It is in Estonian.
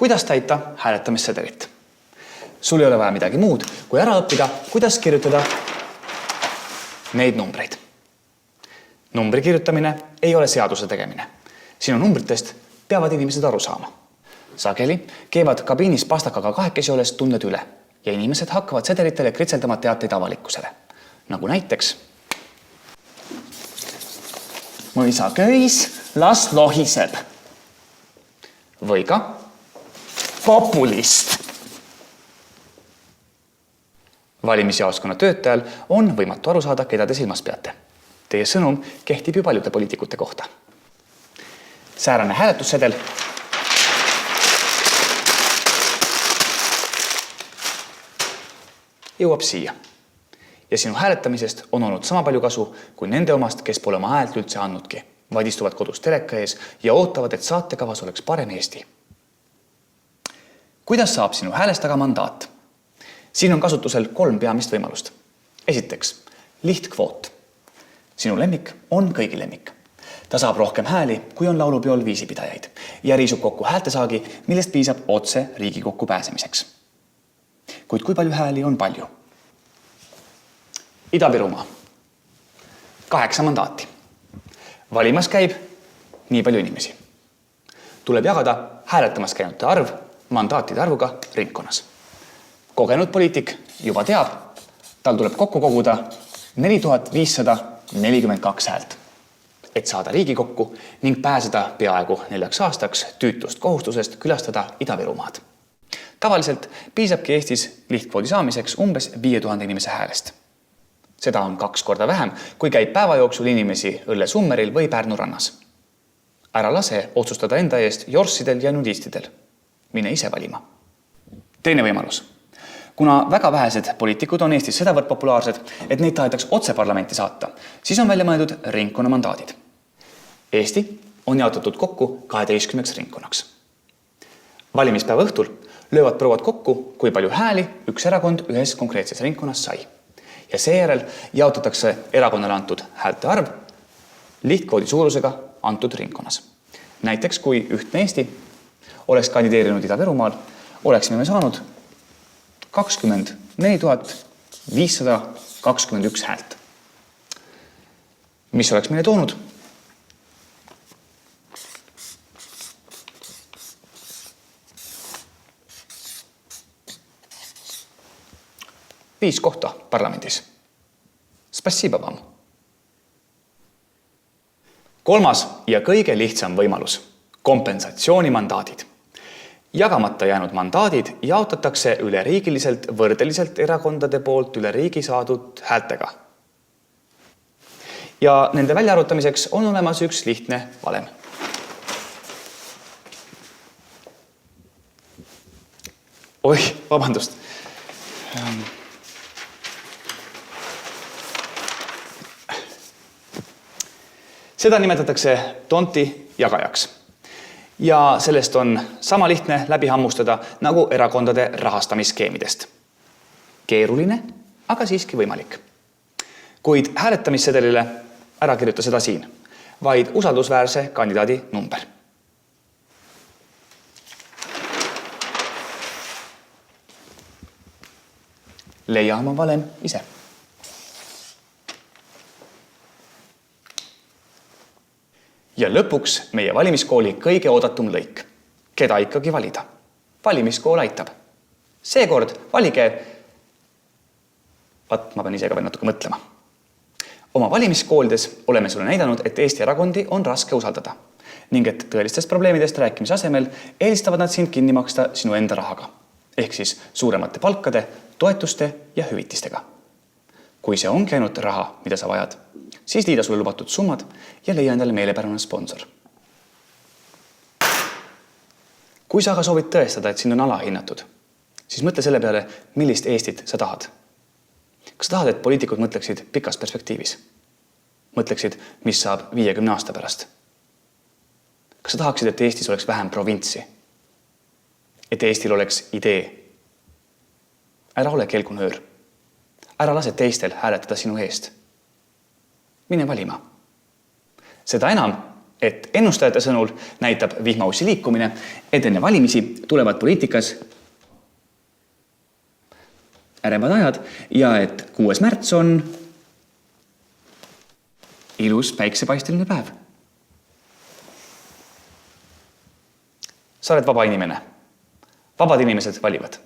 Kuidas täita hääletamissedelit? Sul ei ole vaja midagi muud, kui ära õppida, kuidas kirjutada neid numbreid. Numbri kirjutamine ei ole seaduse tegemine. Sinu numbritest peavad inimesed aru saama. Sageli keevad kabiinis pastakaga kahekesi olles tunded üle ja inimesed hakkavad sedelitele kritseldama teateid avalikkusele. Nagu näiteks mõisa köis, las lohiseb. Või ka populist. Valimisjaoskonna töötajal on võimatu aru saada, keda te silmas peate. Teie sõnum kehtib ju paljude poliitikute kohta. Säärane hääletussedel jõuab siia. Ja sinu hääletamisest on olnud sama palju kasu kui nende omast, kes pole oma häält üldse andnudki, vaid istuvad kodus teleka ees ja ootavad, et saatekavas oleks parem Eesti. Kuidas saab sinu häälest aga mandaat? Siin on kasutusel 3 peamist võimalust. Esiteks, lihtkvoot. Sinu lemmik on kõigi lemmik. Ta saab rohkem hääli, kui on laulupeol viisipidajaid ja riisub kokku häältesaagi, millest piisab otse Riigikokku pääsemiseks. Kuid kui palju hääli on palju? Ida-Virumaa. 8 mandaati. Valimas käib nii palju inimesi. Tuleb jagada hääletamas käinute arv mandaatide arvuga ringkonnas. Kogenud poliitik juba teab, tal tuleb kokku koguda 4542 häält, et saada Riigikokku ning pääseda peaaegu 4 aastaks tüütust kohustusest külastada Ida-Virumaad. Tavaliselt piisabki Eestis lihtkvoodi saamiseks umbes 5000 inimese häälest. Seda on 2 korda vähem, kui käib päeva jooksul inimesi Õlle Summeril või Pärnu rannas. Ära lase otsustada enda eest jorssidel ja nudistidel. Mine ise valima. Teine võimalus. Kuna väga vähesed poliitikud on Eestis sedavõrd populaarsed, et neid tahetaks otse parlamenti saata, siis on välja mõeldud ringkonna mandaadid. Eesti on jaotatud kokku 12 ringkonnaks. Valimispäeva õhtul löövad prouad kokku, kui palju hääli üks erakond ühes konkreetses ringkonnas sai. Ja seejärel jaotatakse erakonnale antud häälte arv lihtkvoodi suurusega antud ringkonnas. Näiteks, kui Ühtne Eesti oleks kandideerinud Ida-Virumaal, oleksime me saanud 24 521 häält. Mis oleks meile toonud? Viis kohta parlamendis. Spasiba vam. Kolmas ja kõige lihtsam võimalus. Kompensatsioonimandaadid. Jagamata jäänud mandaadid jaotatakse üleriigiliselt võrdeliselt erakondade poolt üle riigi saadud häältega. Ja nende väljaarvutamiseks on olemas üks lihtne valem. Oih, vabandust. Seda nimetatakse tonti jagajaks. Ja sellest on sama lihtne läbi hammustada nagu erakondade rahastamisskeemidest. Keeruline, aga siiski võimalik. Kuid hääletamissedelile ära kirjuta seda siin, vaid usaldusväärse kandidaadi number. Leia oma valem ise. Ja lõpuks meie valimiskooli kõige oodatum lõik. Keda ikkagi valida? Valimiskool aitab. Seekord valige... ma pean ise ka veel natuke mõtlema. Oma valimiskoolides oleme sulle näidanud, et Eesti erakondi on raske usaldada ning et tõelistest probleemidest rääkimise asemel eelistavad nad sind kinni maksta sinu enda rahaga, ehk siis suuremate palkade, toetuste ja hüvitistega. Kui see ongi ainult raha, mida sa vajad, siis liida sulle lubatud summad ja leia endale meelepärane sponsor. Kui sa aga soovid tõestada, et sind on alahinnatud, siis mõtle selle peale, millist Eestit sa tahad. Kas sa tahad, et poliitikud mõtleksid pikas perspektiivis? Mõtleksid, mis saab 50 aasta pärast? Kas sa tahaksid, et Eestis oleks vähem provintsi? Et Eestil oleks idee? Ära ole kelgunöör. Ära lase teistel hääletada sinu eest. Mine valima. Seda enam, et ennustajate sõnul näitab vihmaussi liikumine, et enne valimisi tulevad poliitikas ärevad ajad ja et 6. märts on ilus päiksepaisteline päev. Sa oled vaba inimene. Vabad inimesed valivad.